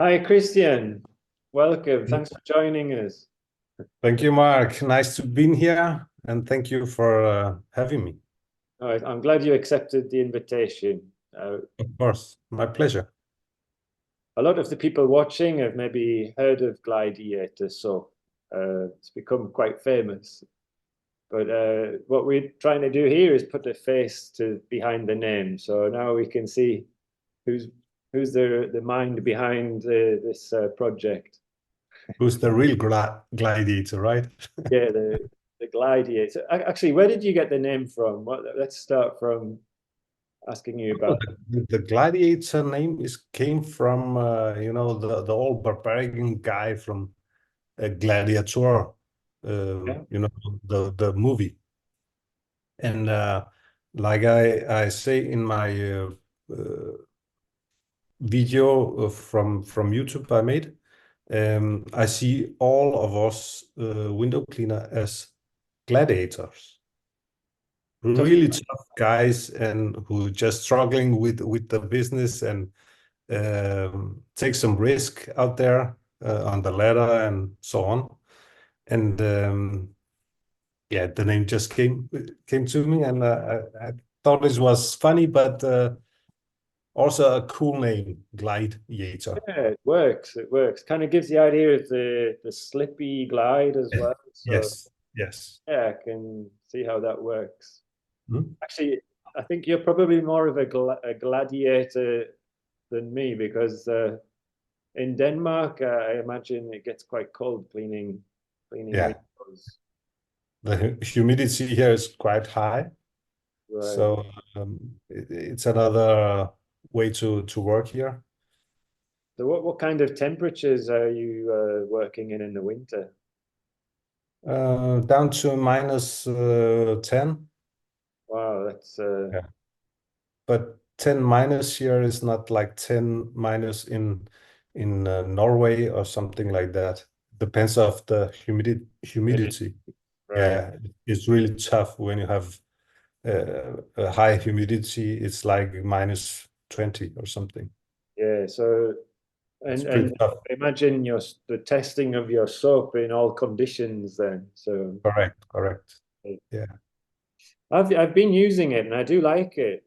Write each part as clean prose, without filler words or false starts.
Hi, Christian. Welcome. Thanks for joining us. Thank you, Mark. Nice to be here, and thank you for having me. All right, I'm glad you accepted the invitation. Of course, my pleasure. A lot of the people watching have maybe heard of Glideiator, so it's become quite famous. But what we're trying to do here is put a face to behind the name. So now we can see who's who's the mind behind this project. Who's the real gladiator, right? Yeah, the Glideiator. Actually, where did you get the name from? Let's start from asking you Oh, about. the gladiator name came from the old barbarian guy from Gladiator, Yeah. the movie. And like I say in my uh, video from YouTube I made, I see all of us window cleaner as gladiators, So really tough guys, and who just struggling with the business and take some risk out there on the ladder and so on. And yeah, the name just came to me, and I thought it was funny, but also a cool name, Glideiator. yeah, it works. It works. Kind of gives the idea of the slippy glide as well. So Yes, yes. yeah, I can see how that works. Hmm? Actually, I think you're probably more of a gladiator than me because in Denmark, I imagine it gets quite cold cleaning Yeah, windows. the humidity here is quite high, Right. so it's another way to work here. So what kind of temperatures are you working in the winter? Down to minus 10. Wow, that's Yeah. But 10 minus here is not like 10 minus in Norway or something like that. Depends of the humidity. right. Yeah, it's really tough when you have a high humidity. It's like minus 20 or something. Yeah. So It's and pretty tough. imagine the testing of your soap in all conditions then. So Correct, correct. Yeah. I've been using it and I do like it.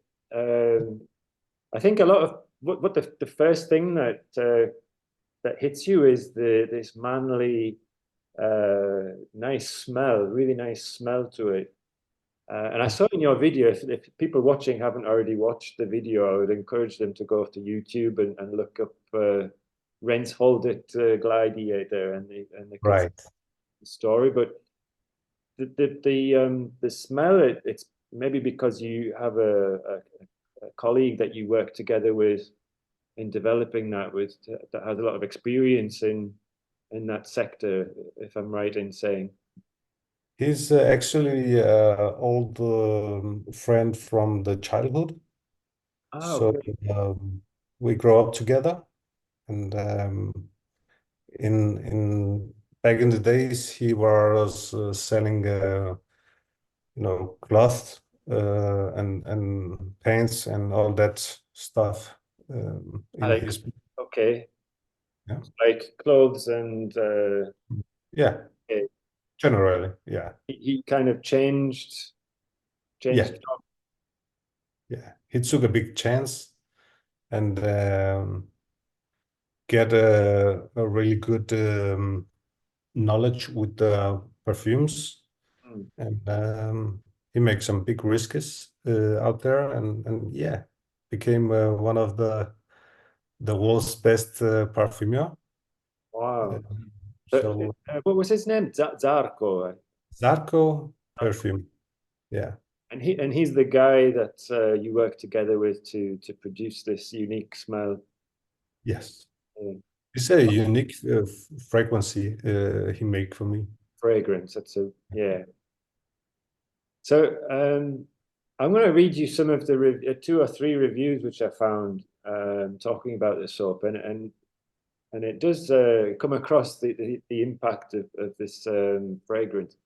I think a lot of what the first thing that hits you is this manly nice smell, really nice smell to it. And I saw in your video, if people watching haven't already watched the video, I would encourage them to go to YouTube and look up Renseholdet Glideiator, and they can see Right. the story. But the smell, it's maybe because you have a colleague that you work together with in developing that that has a lot of experience in that sector, if I'm right in saying. He's actually old friend from the childhood. Ah, So okay. um, we grow up together, and in back in the days, he was selling cloth and paints and all that stuff I in like, his. okay, Yeah, like clothes and yeah, eh, generally, yeah, he kind of changed yeah, job. yeah. He took a big chance and get a really good knowledge with the perfumes, Hmm. and he makes some big risks out there, and yeah, became one of the world's best parfumer. Uh, Wow. so What was his name? Zarko. Zarko Zarko. perfume, yeah, And he's the guy that you work together with to produce this unique smell. yes, uh, it's a unique frequency he make for me. Fragrance. That's a yeah. So I'm going to read you some of the two or three reviews which I found talking about the soap, and it does come across the impact of this fragrance.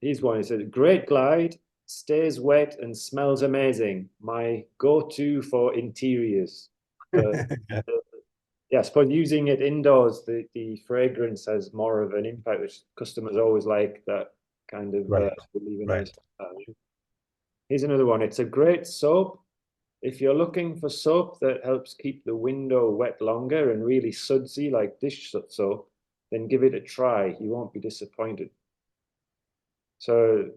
Here's one. It says, "Great glide, stays wet and smells amazing. My go-to for interiors." So Yeah. yeah, I suppose using it indoors, the fragrance has more of an impact, which customers always like that kind of Right, leave a right. nice value. Here's another one. It's a great soap. If you're looking for soap that helps keep the window wet longer and really sudsy like dish soap, then give it a try. You won't be disappointed. So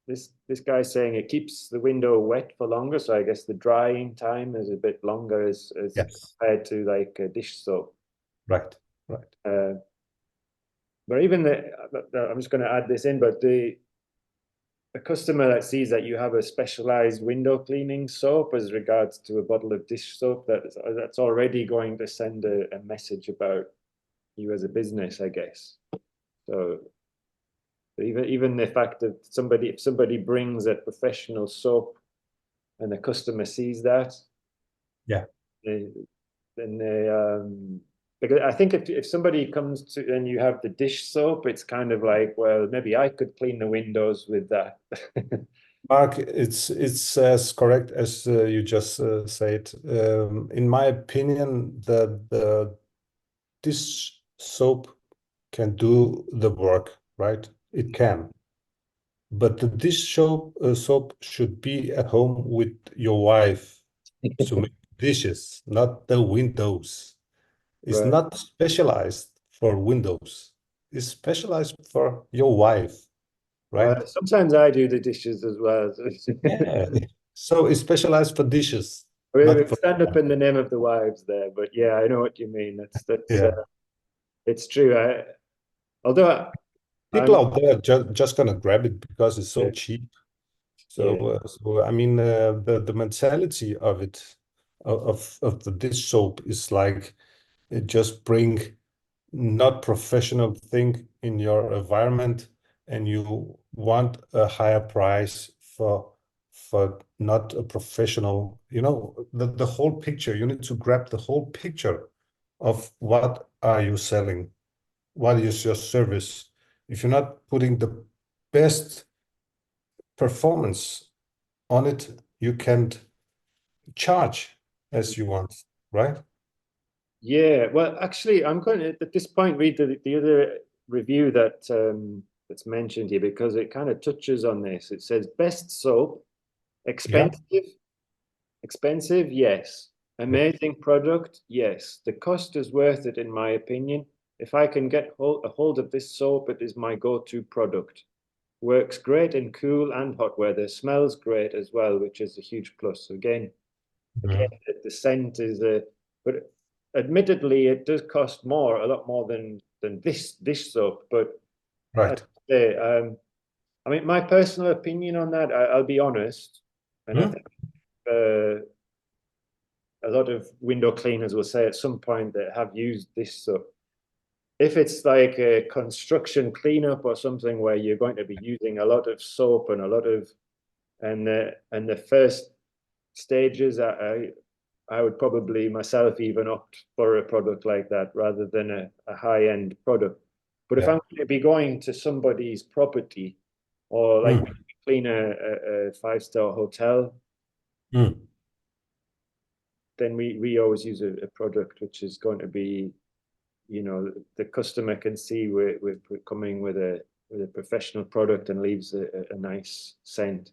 this guy's saying it keeps the window wet for longer. So I guess the drying time is a bit longer as Yes. compared to like a dish soap. Right, right. But even I'm just going to add this in, but a customer that sees that you have a specialized window cleaning soap as regards to a bottle of dish soap, that's already going to send a message about you as a business, I guess. So even the fact that if somebody brings a professional soap and the customer sees that, Yeah. then they because I think if somebody comes to and you have the dish soap, it's kind of like, well, maybe I could clean the windows with that. Mark, it's as correct as you just said. In my opinion, the dish soap can do the work, right? It can. But the dish soap should be at home with your wife to make dishes, not the windows. It's Right. not specialized for windows. It's specialized for your wife, right? Sometimes I do the dishes as well. Yeah. So it's specialized for dishes, We not for. stand up in the name of the wives there, but yeah, I know what you mean. That's Yeah. it's true. Although People I'm out there are just gonna grab it because it's so yeah, cheap. So, yeah. I mean, the mentality of it, of the dish soap is like just bring not professional thing in your environment, and you want a higher price for not a professional. You know, the whole picture. You need to grab the whole picture of what are you selling, what is your service. If you're not putting the best performance on it, you can't charge as you want, right? Yeah, well, actually, I'm going to at this point read the other review that's mentioned here because it kind of touches on this. It says best soap, Yeah. expensive, expensive, yes. Amazing product, yes. The cost is worth it, in my opinion. If I can get a hold of this soap, it is my go-to product. Works great in cool and hot weather. Smells great as well, which is a huge plus. So again, Mhm. the scent is a, but admittedly, it does cost more, a lot more than this dish soap. But I'd Right. say, I mean, my personal opinion on that, I'll be honest, and I Hmm? think uh, a lot of window cleaners will say at some point that have used this soap. If it's like a construction cleanup or something where you're going to be using a lot of soap and a lot of and the first stages, I would probably myself even opt for a product like that rather than a high-end product. But if Yeah. I'm going to be going to somebody's property or like Mm. we clean a five-star hotel, Mm. then we always use a product which is going to be, the customer can see we're coming with a professional product and leaves a nice scent.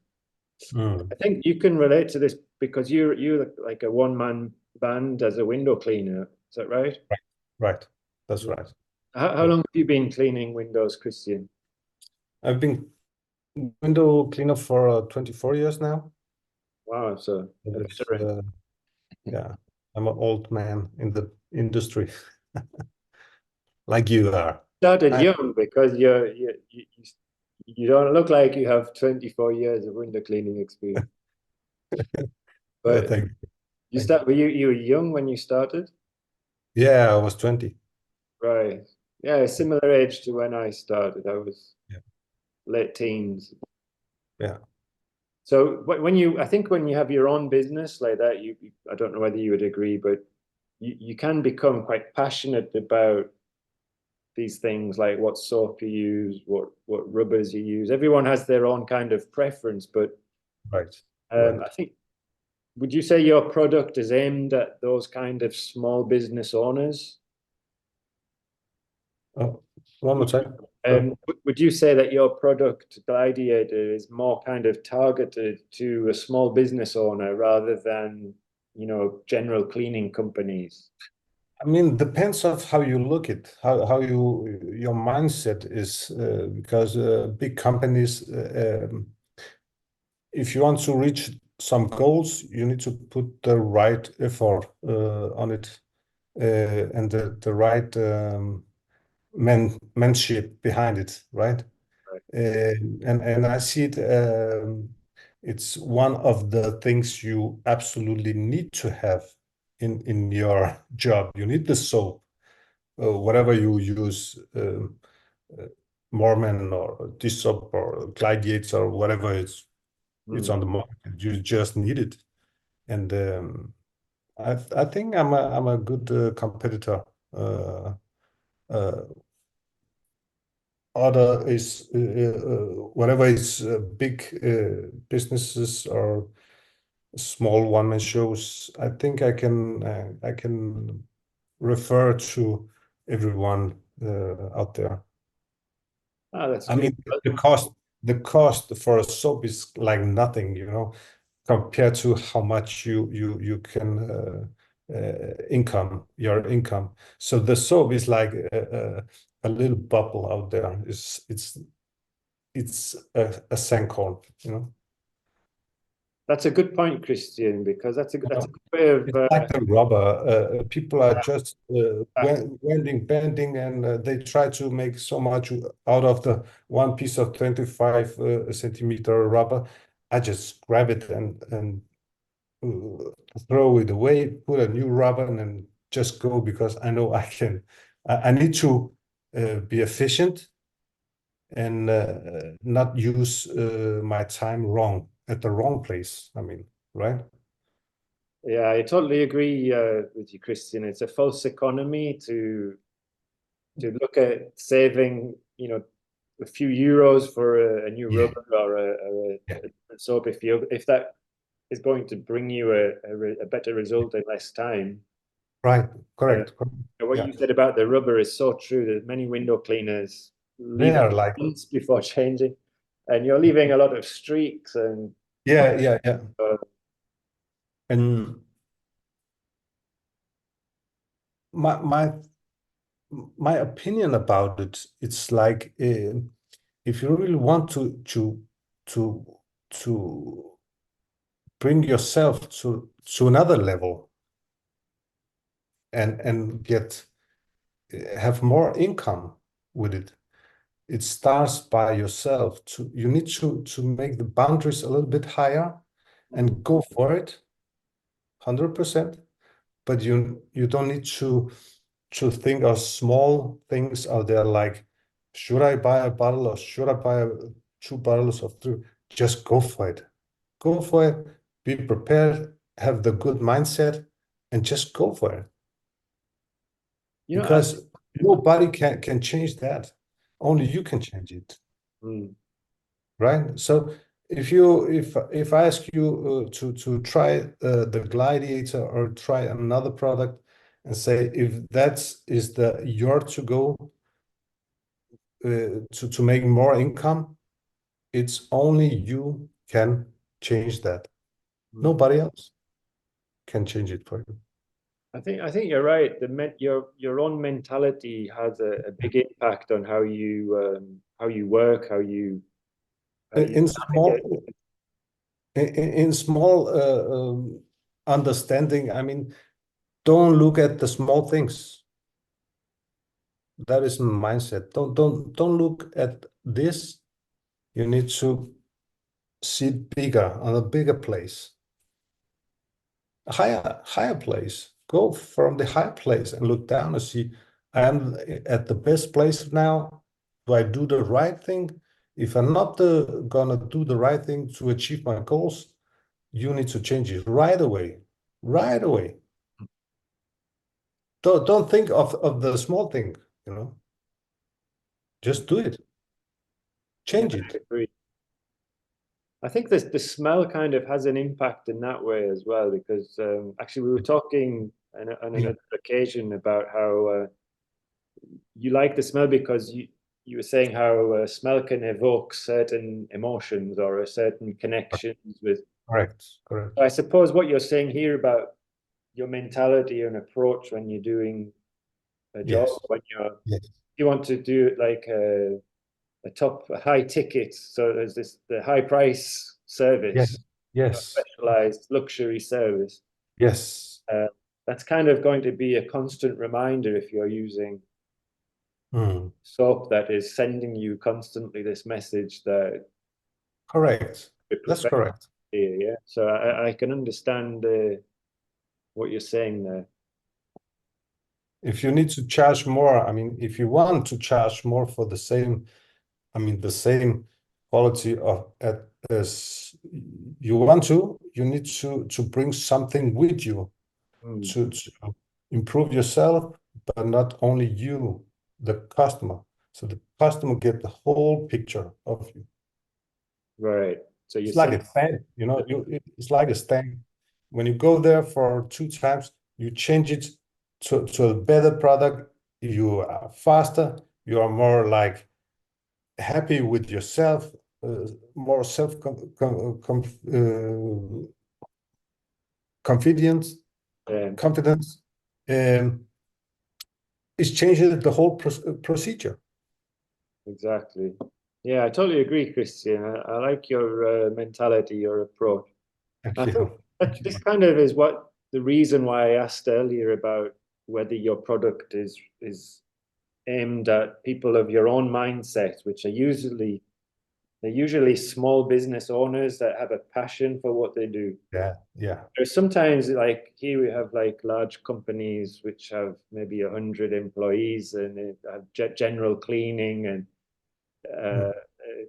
Mm. I think you can relate to this because you're like a one-man band as a window cleaner. Is that right? Right. Right. That's Yeah. right. How Yeah. long have you been cleaning windows, Christian? I've been window cleaner for 24 years now. Wow, so a It's, veteran. yeah, I'm an old man in the industry, like you are. Started I, young because you don't look like you have 24 years of window cleaning experience. But thank you. you Thank you. start, you were young when you started? Yeah, I was 20. Right. Yeah, similar age to when I started. I was Yeah. late teens. Yeah. So I think when you have your own business like that, I don't know whether you would agree, but you can become quite passionate about these things like what soap you use, what rubbers you use. Everyone has their own kind of preference, but Right. Right. I think would you say your product is aimed at those kind of small business owners? One more time. Would you say that your product, Glideiator, is more kind of targeted to a small business owner rather than, general cleaning companies? I mean, depends of how you look at how your mindset is, because big companies, if you want to reach some goals, you need to put the right effort on it, and the right manship behind it, right? Right. And I see it. It's one of the things you absolutely need to have in your job. You need the soap, whatever you use, Mormon or dish soap or Glideiator or whatever it's on the market. You just need it, and I think I'm a good competitor. Uh, Other is whatever is big businesses or small one-man shows. I think I can refer to everyone out there. That's I good. mean, the cost for a soap is like nothing, compared to how much you can your income. So the soap is like a little bubble out there. It's a sandcorn. That's a good point, Christian, because that's a good way of It's like the rubber. People are just bending, and they try to make so much out of the one piece of 25 centimeter rubber. I just grab it and throw it away, put a new rubber, and then just go, because I know I can. I need to be efficient and not use my time wrong at the wrong place. I mean, right? Yeah, I totally agree with you, Christian. It's a false economy to look at saving, a few euros for a new Yeah. rubber or Yeah. a soap if that is going to bring you a better result in less time. Right. Uh, Correct. what Yeah. you said about the rubber is so true. There's many window cleaners They leave it are like, months before changing, and you're leaving a lot of streaks and yeah. uh, And my my opinion about it, it's like, if you really want to to bring yourself to another level and get have more income with it, it starts by yourself. You need to make the boundaries a little bit higher and go for it 100%. But you don't need to think of small things out there, like, should I buy a bottle or should I buy two bottles of three? Just go for it. Go for it. Be prepared. Have the good mindset, and just go for it. you know, Because nobody can change that. Only you can change it, mm, right? So if I ask you to try the Glideiator or try another product, and say if that is the your to go to make more income, it's only you can change that. mm. Nobody else can change it for you. I think you're right. Your own mentality has a big impact on how you work, how you In navigate. small understanding, I mean, don't look at the small things. That is mindset. Don't look at this. You need to see it bigger, on a bigger place, a higher place. Go from the high place and look down and see, I'm at the best place now. Do I do the right thing? If I'm not gonna do the right thing to achieve my goals, you need to change it right away. Right away. Don't think of the small thing. Just do it. Yeah, Change I it. agree. I think the smell kind of has an impact in that way as well, because actually we were talking on Yeah, another occasion about how you like the smell because you were saying how smell can evoke certain emotions or a certain connections with. correct, correct. I suppose what you're saying here about your mentality and approach when you're doing a job, Yes, when yes, you want to do it like a high ticket, so there's the high price yes, service, yes, specialized luxury service. yes. Uh, that's kind of going to be a constant reminder if you're using Mm, soap that is sending you constantly this message that correct. we're That's perfect correct. here. Yeah, so I can understand what you're saying there. If you need to charge more, I mean, if you want to charge more for the same, I mean, the same quality of as you want to, you need to bring something with you Mm, to improve yourself, but not only you, the customer. So the customer get the whole picture of you. right. So you're It's like saying, a stamp, you know, it's like a stamp. When you go there for 2 times, you change it to a better product. You are faster. You are more like happy with yourself, more self confidence. Confidence. Um, it's changing the whole procedure. exactly. Yeah, I totally agree, Christian. I like your mentality, your approach. Thank I think you. Thank that you. this kind of is what the reason why I asked earlier about whether your product is aimed at people of your own mindset, which are usually small business owners that have a passion for what they do. Yeah, yeah, There's sometimes like here we have like large companies which have maybe 100 employees and they have general cleaning and mm,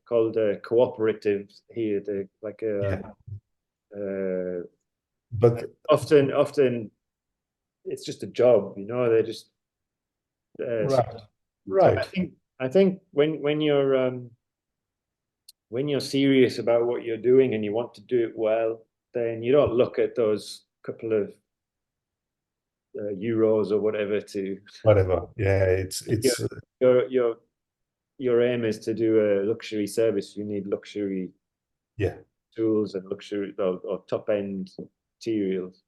called cooperatives here. They like yeah. uh, But often it's just a job, you know. They're just so, right, so right. I think when you're serious about what you're doing and you want to do it well, then you don't look at those couple of euros or whatever to Whatever. Yeah, your it's your your your aim is to do a luxury service. You need luxury yeah, tools and luxury or top end materials.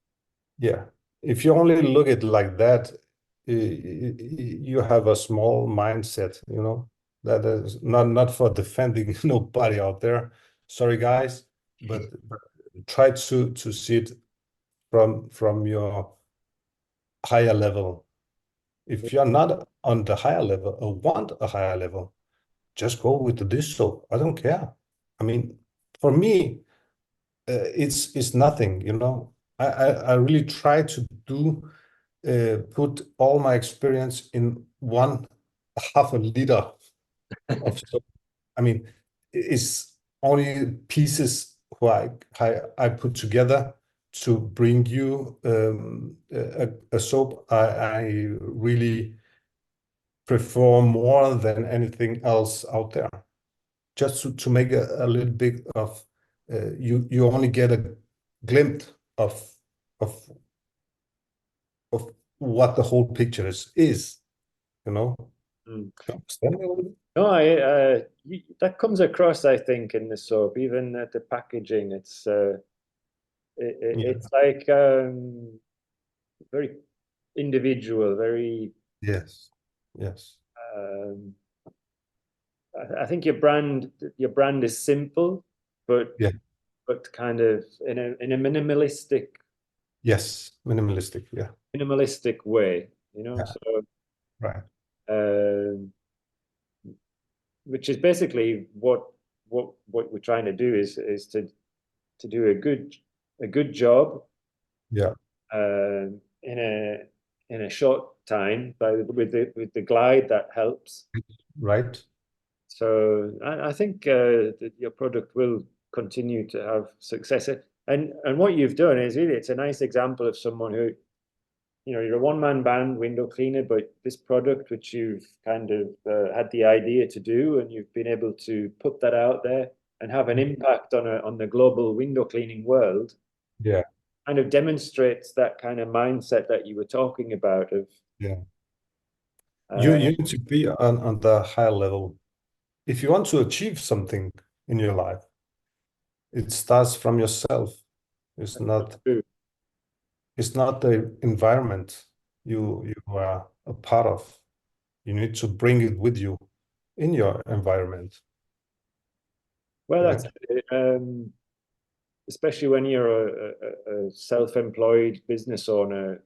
yeah. If you only look at like that, you have a small mindset, you know. That is not for defending nobody out there. Sorry, guys, but try to see it from your higher level. If you're not on the higher level or want a higher level, just go with the digital. I don't care. I mean, for me, it's nothing, you know. I really try to do put all my experience in one half a liter of soap. I mean, it's only pieces who I put together to bring you a soap I really prefer more than anything else out there. Just to make a little bit of you only get a glimpse of of what the whole picture is, you know. Mm. You understand me a little bit? No, that comes across, I think, in the soap, even at the packaging. Yeah. It's like very individual, very. Yes. Yes. Um, I think your brand is simple, but Yeah. kind of in a Yes. Minimalistic. Yeah. minimalistic way, you know. Yeah. So, Right. um, which is basically what we're trying to do is to do a good job Yeah. in a short time by with the glide that helps. Right. So I think that your product will continue to have success. And what you've done is really it's a nice example of someone who, you're a one-man band window cleaner, but this product which you've kind of had the idea to do and you've been able to put that out there, and have an impact on the global window cleaning world, Yeah. kind of demonstrates that kind of mindset that you were talking about of Yeah. You uh, you need to be on the high level. If you want to achieve something in your life, it starts from yourself. It's not true. it's not the environment you are a part of. You need to bring it with you in your environment, Well, that's right? it. Especially when you're a self-employed business owner,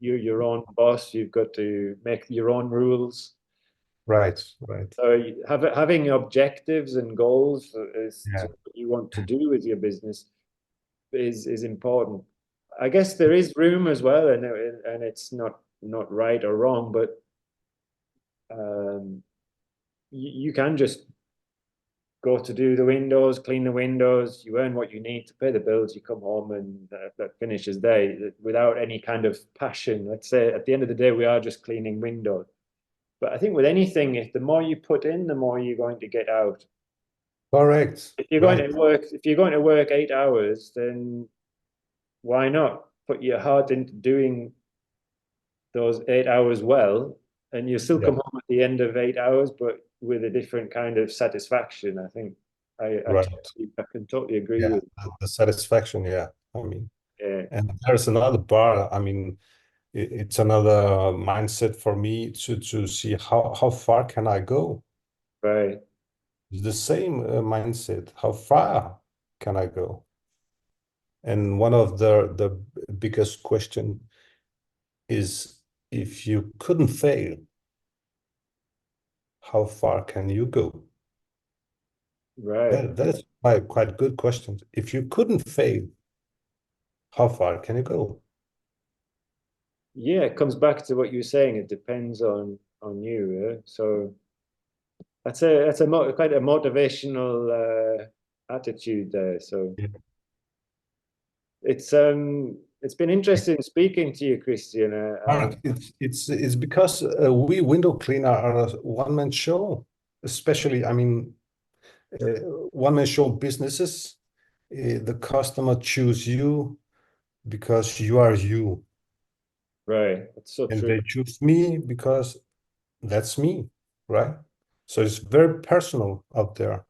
you're your own boss. You've got to make your own rules. Right, right. So having objectives and goals as to Yeah, what you want to do with your business is important. I guess there is room as well, and it's not right or wrong, but you can just go to do the windows, clean the windows, you earn what you need to pay the bills, you come home, and that finishes there without any kind of passion. Let's say at the end of the day, we are just cleaning windows. But I think with anything, if the more you put in, the more you're going to get out. correct. Right. If you're going to work 8 hours, then why not put your heart into doing those 8 hours well, and you still Yeah, come home at the end of 8 hours, but with a different kind of satisfaction. I think right. I can totally agree Yeah, with. the satisfaction. Yeah, I mean, Yeah, and there's another bar. I mean, it's another mindset for me to see how far can I go. right. It's the same mindset. How far can I go? And one of the biggest question is, if you couldn't fail, how far can you go? Right. That is quite good question. If you couldn't fail, how far can you go? Yeah, it comes back to what you were saying. It depends on you. Yeah? So quite a motivational attitude there. So Yeah. it's been interesting speaking to you, Christian. Mark, it's because we window cleaner are a one-man show, especially, I mean, uh, one-man show businesses. The customer choose you because you are you, right. That's so and true. they choose me because that's me, right? So it's very personal out there.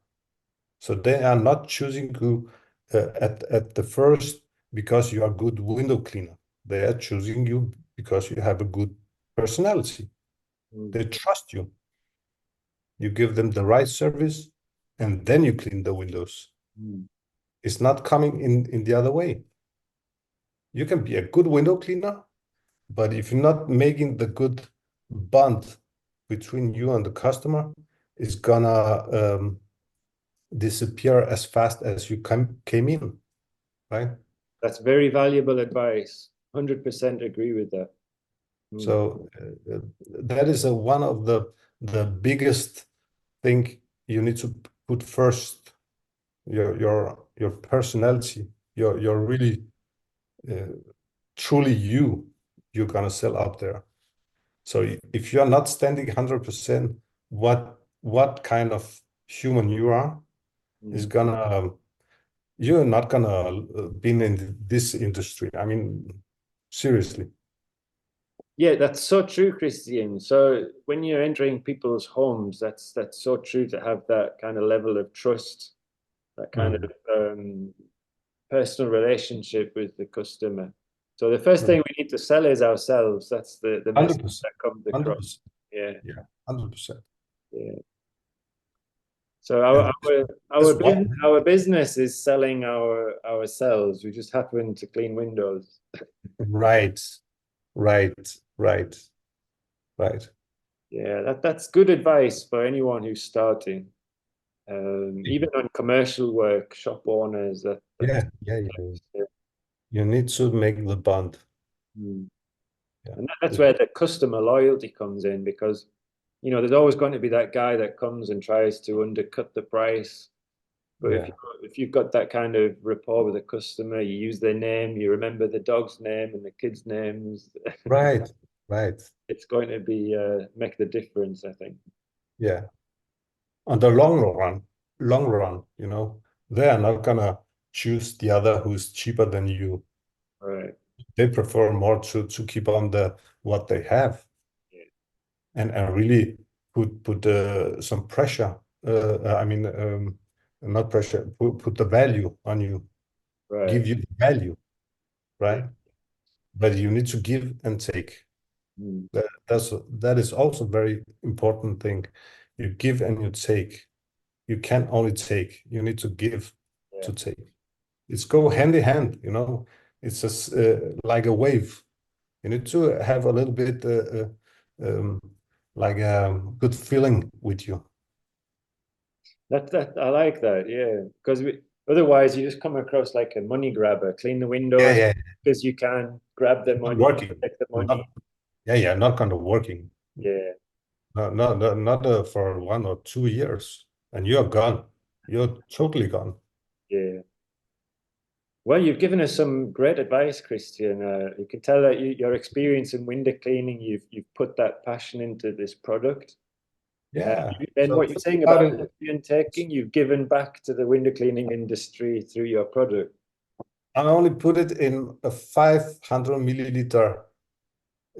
So they are not choosing you at the first because you are good window cleaner. They are choosing you because you have a good personality. Mm, They trust you. You give them the right service, and then you clean the windows. mm, It's not coming in the other way. You can be a good window cleaner, but if you're not making the good bond between you and the customer, it's gonna disappear as fast as you came in, right? that's very valuable advice. 100% agree with that. Mm, So that is one of the biggest thing you need to put first. Your personality, your really uh, truly you're gonna sell out there. So if you're not standing 100%, what kind of human you are is mm. gonna you're not gonna be in this industry. I mean, seriously. Yeah, that's so true, Christian. So when you're entering people's homes, that's so true to have that kind of level of trust, that kind of Mm. personal relationship with the customer. So the first thing Right. we need to sell is ourselves. That's the message 100%. that comes across. 100%. Yeah, Yeah, 100%. yeah. So And that's what. our business is selling ourselves. We just happen to clean windows. Right, right, right, right. Yeah, that's good advice for anyone who's starting. Even on commercial work, shop owners, that's Yeah, yeah, yeah. yeah. You need to make the bond. Mm. Yeah, And that's where the customer loyalty comes in because there's always going to be that guy that comes and tries to undercut the price. But yeah. if you've got that kind of rapport with the customer, you use their name, you remember the dog's name and the kids' names, Right, right. it's going to be make the difference, I think. Yeah. On the long run, long run, you know. They are not gonna choose the other who's cheaper than you. Right. They prefer more to keep on the what they have, Yeah. and really put some pressure. I mean, not pressure. Put the value on you. Right. Give you the value, Yeah. right? But you need to give and take. Mm. That is also very important thing. You give and you take. You can only take. You need to give Yeah. to take. It's go hand in hand, you know. It's just like a wave. You need to have a little bit like a good feeling with you. That I like that, yeah. Because otherwise you just come across like a money grabber, clean the Yeah, windows yeah. because you can grab the Not money, working. take the Not, money. yeah, yeah, not kind of working. Yeah, No, no, no, not for 1 or 2 years. And you're gone. You're totally gone. yeah. Well, you've given us some great advice, Christian. You can tell that your experience in window cleaning, you've put that passion into this product. Yeah. Then So what you're think saying about about it. and taking, you've given back to the window cleaning industry through your product. I only put it in a 500 milliliter.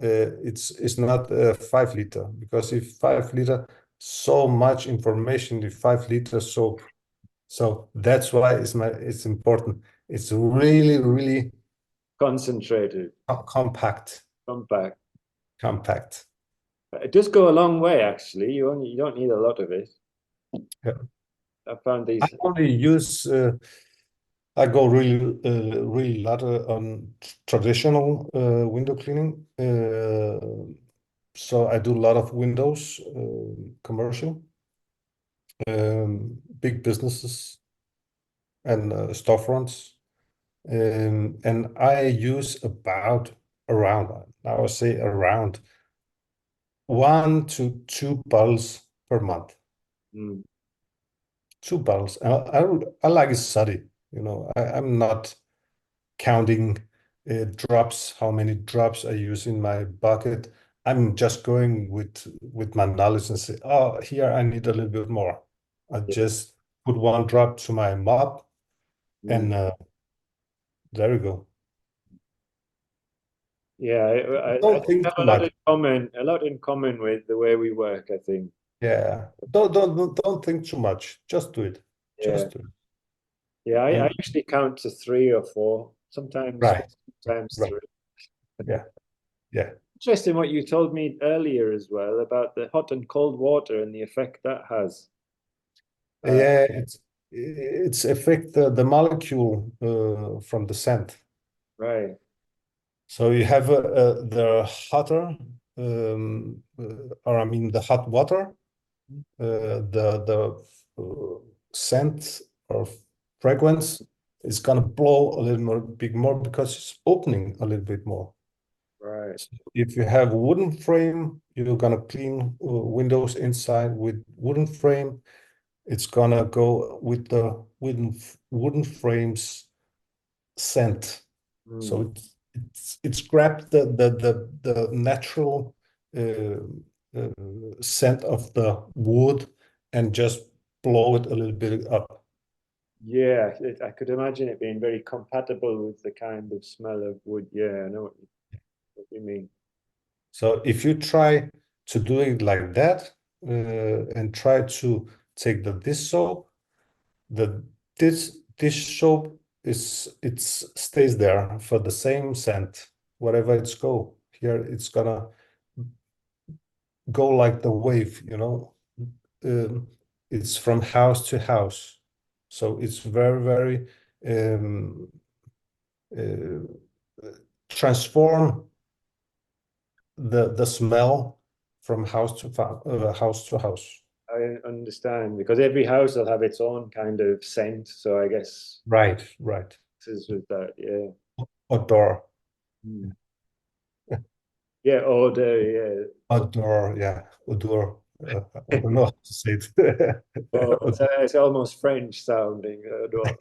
It's not 5 liter, because if 5 liter, so much information in 5 liter soap. So that's why it's important. It's really, really Concentrated, compact, compact. compact. It does go a long way, actually. You don't need a lot of it. Yeah. I found I these. only use I go really lot on traditional window cleaning. So I do a lot of windows, commercial, big businesses and storefronts. And I use about around, I would say around 1 to 2 bottles per month. Mm, 2 bottles. I like it study. You know, I'm not counting drops, how many drops I use in my bucket. I'm just going with my knowledge and say, oh, here I need a little bit more. I yeah, just put 1 drop to my mop, mm. and there we go. Yeah. I Don't think we think have too much. a lot in common with the way we work, I think. Yeah. Don't think too much. Just do it. Yeah. Just do it. Yeah, I And usually count to three or four, sometimes four, right, sometimes right. three. Yeah, yeah. Interesting what you told me earlier as well about the hot and cold water and the effect that has. Uh, Yeah, it's affect the molecule from the scent. right. So you have the hotter, or I mean the hot water, the scent or fragrance is gonna blow a little more, bit more, because it's opening a little bit more. Right. So if you have wooden frame, you're gonna clean windows inside with wooden frame. It's gonna go with the wooden frames scent. Mm. So it's grabbed the natural uh, uh, scent of the wood and just blow it a little bit up. Yeah, I could imagine it being very compatible with the kind of smell of wood. Yeah, I know what you mean. So if you try to do it like that, and try to take the dish soap, the dish soap is it stays there for the same scent wherever it's go. Here it's gonna go like the wave, you know. Um, it's from house to house, so it's very, very um, uh, transform the smell from house to house. I understand because every house will have its own kind of scent. So I guess Right, right. this is with that. Yeah. Outdoor, Mm. Yeah, odor. Yeah. outdoor, yeah, outdoor. I don't know how to say it. Oh, it's almost French sounding. Odor.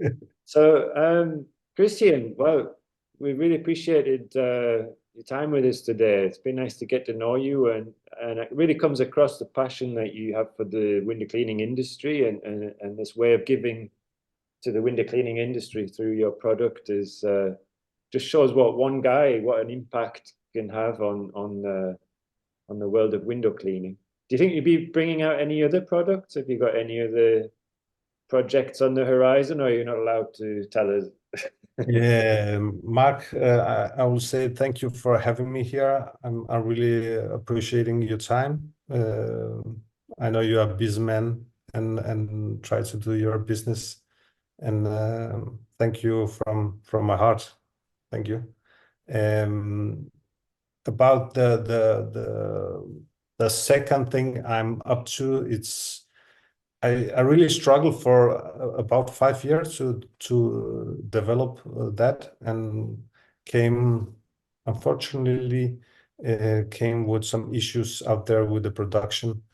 Yeah. So, Christian, well, we really appreciated your time with us today. It's been nice to get to know you, and it really comes across the passion that you have for the window cleaning industry, and this way of giving to the window cleaning industry through your product is just shows what an impact can have on the world of window cleaning. Do you think you'd be bringing out any other products? Have you got any other projects on the horizon, or you're not allowed to tell us? Yeah, Mark, I will say thank you for having me here. I'm really appreciating your time. I know you are a busy man and try to do your business, and thank you from my heart. Thank you. About the second thing I'm up to, it's I really struggled for about 5 years to develop that, and unfortunately came with some issues out there with the production,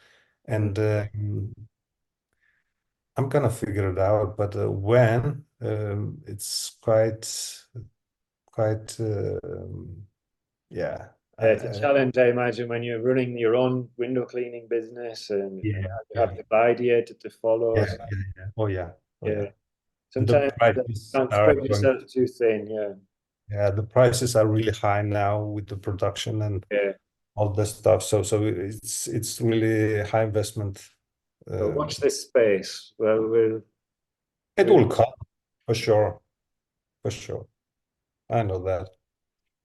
and I'm gonna figure it out. But when it's quite yeah. It's a challenge, I imagine, when you're running your own window cleaning business and Yeah, you have the Glideiator to follow. yeah, So, yeah. Oh yeah, oh yeah, yeah. And the sometimes you prices can't are spread going. yourself too thin. Yeah, Yeah, the prices are really high now with the production and yeah. all this stuff. So it's really high investment. But watch this space. Well, It we'll will come for sure, for sure. I know that.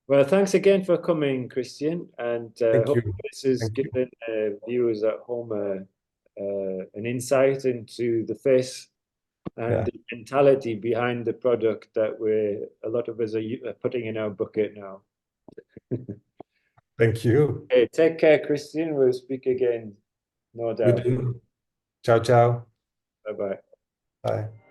well, thanks again for coming, Christian, and Thank hope you. this has Thank you. given viewers at home an insight into the face and Yeah. the mentality behind the product that a lot of us are putting in our bucket now. Thank you. Hey, take care, Christian. We'll speak again, no We doubt. do. Ciao, ciao. Bye bye. Bye.